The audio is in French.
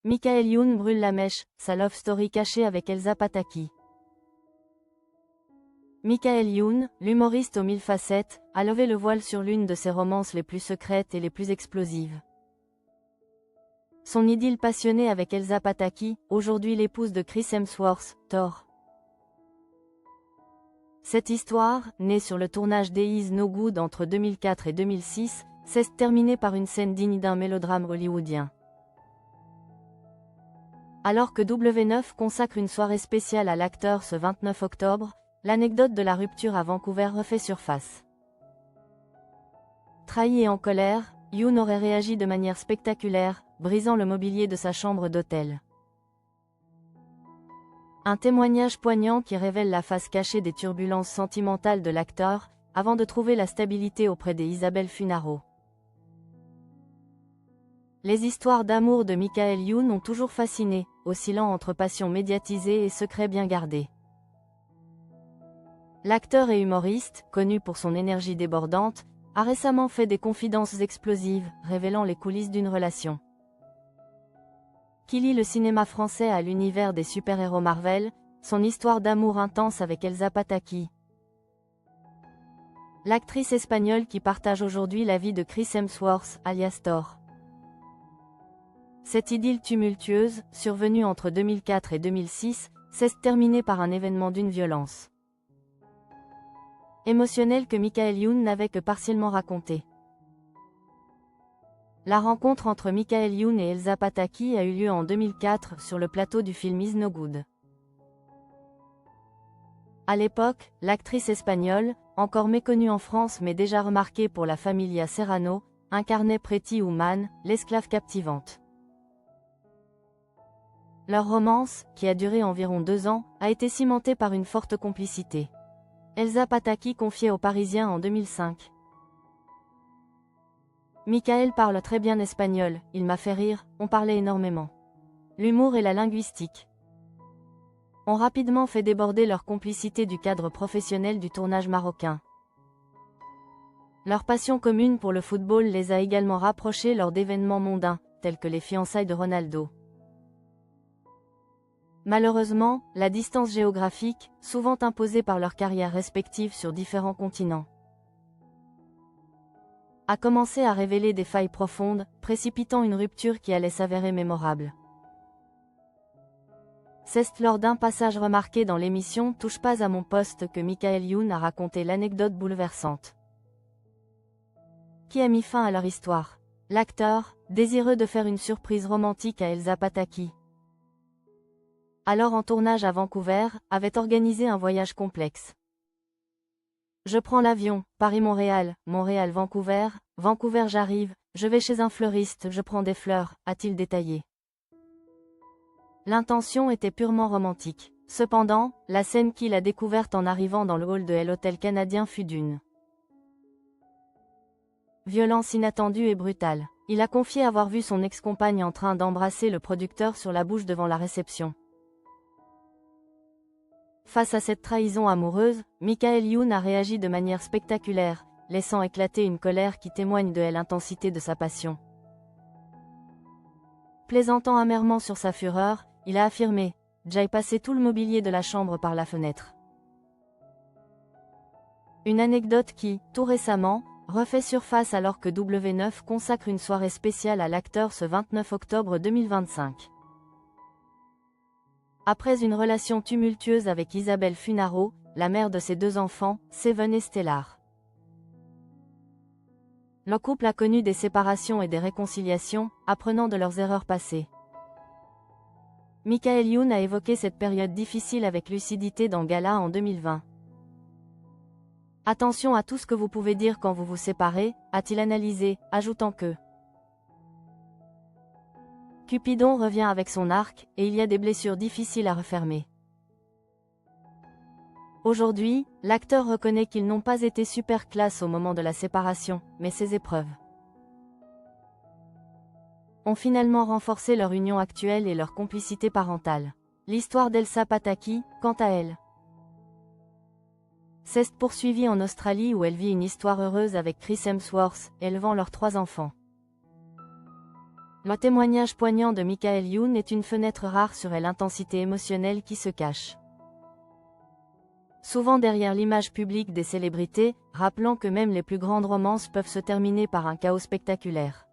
Michael Youn brûle la mèche, sa love story cachée avec Elsa Pataky. Michael Youn, l'humoriste aux 1000 facettes, a levé le voile sur l'une de ses romances les plus secrètes et les plus explosives. Son idylle passionnée avec Elsa Pataky, aujourd'hui l'épouse de Chris Hemsworth, Thor. Cette histoire, née sur le tournage d'Is No Good entre 2004 et 2006, s'est terminée par une scène digne d'un mélodrame hollywoodien. Alors que W9 consacre une soirée spéciale à l'acteur ce 29 octobre, l'anecdote de la rupture à Vancouver refait surface. Trahi et en colère, Youn aurait réagi de manière spectaculaire, brisant le mobilier de sa chambre d'hôtel. Un témoignage poignant qui révèle la face cachée des turbulences sentimentales de l'acteur, avant de trouver la stabilité auprès d'Isabelle Funaro. Les histoires d'amour de Michael Youn ont toujours fasciné, oscillant entre passion médiatisée et secrets bien gardés. L'acteur et humoriste, connu pour son énergie débordante, a récemment fait des confidences explosives, révélant les coulisses d'une relation. Qui lie le cinéma français à l'univers des super-héros Marvel, son histoire d'amour intense avec Elsa Pataky. L'actrice espagnole qui partage aujourd'hui la vie de Chris Hemsworth, alias Thor. Cette idylle tumultueuse, survenue entre 2004 et 2006, s'est terminée par un événement d'une violence émotionnelle que Michael Youn n'avait que partiellement raconté. La rencontre entre Michael Youn et Elsa Pataky a eu lieu en 2004 sur le plateau du film Is No Good. À l'époque, l'actrice espagnole, encore méconnue en France mais déjà remarquée pour la Familia Serrano, incarnait Pretty Woman, l'esclave captivante. Leur romance, qui a duré environ 2 ans, a été cimentée par une forte complicité. Elsa Pataky confiait aux Parisiens en 2005. Michael parle très bien espagnol, il m'a fait rire, on parlait énormément. L'humour et la linguistique ont rapidement fait déborder leur complicité du cadre professionnel du tournage marocain. Leur passion commune pour le football les a également rapprochés lors d'événements mondains, tels que les fiançailles de Ronaldo. Malheureusement, la distance géographique, souvent imposée par leurs carrières respectives sur différents continents, a commencé à révéler des failles profondes, précipitant une rupture qui allait s'avérer mémorable. C'est lors d'un passage remarqué dans l'émission Touche pas à mon poste que Michael Youn a raconté l'anecdote bouleversante qui a mis fin à leur histoire. L'acteur, désireux de faire une surprise romantique à Elsa Pataky, alors en tournage à Vancouver, avait organisé un voyage complexe. Je prends l'avion, Paris-Montréal, Montréal-Vancouver, Vancouver j'arrive, je vais chez un fleuriste, je prends des fleurs, a-t-il détaillé. L'intention était purement romantique. Cependant, la scène qu'il a découverte en arrivant dans le hall de l'hôtel canadien fut d'une violence inattendue et brutale. Il a confié avoir vu son ex-compagne en train d'embrasser le producteur sur la bouche devant la réception. Face à cette trahison amoureuse, Michael Youn a réagi de manière spectaculaire, laissant éclater une colère qui témoigne de l'intensité de sa passion. Plaisantant amèrement sur sa fureur, il a affirmé « J'ai passé tout le mobilier de la chambre par la fenêtre ». Une anecdote qui, tout récemment, refait surface alors que W9 consacre une soirée spéciale à l'acteur ce 29 octobre 2025. Après une relation tumultueuse avec Isabelle Funaro, la mère de ses 2 enfants, Seven et Stellar. Le couple a connu des séparations et des réconciliations, apprenant de leurs erreurs passées. Michael Youn a évoqué cette période difficile avec lucidité dans Gala en 2020. Attention à tout ce que vous pouvez dire quand vous vous séparez, a-t-il analysé, ajoutant que Cupidon revient avec son arc, et il y a des blessures difficiles à refermer. Aujourd'hui, l'acteur reconnaît qu'ils n'ont pas été super classe au moment de la séparation, mais ces épreuves ont finalement renforcé leur union actuelle et leur complicité parentale. L'histoire d'Elsa Pataky, quant à elle, s'est poursuivie en Australie où elle vit une histoire heureuse avec Chris Hemsworth, élevant leurs 3 enfants. Le témoignage poignant de Michael Youn est une fenêtre rare sur l'intensité émotionnelle qui se cache souvent derrière l'image publique des célébrités, rappelant que même les plus grandes romances peuvent se terminer par un chaos spectaculaire.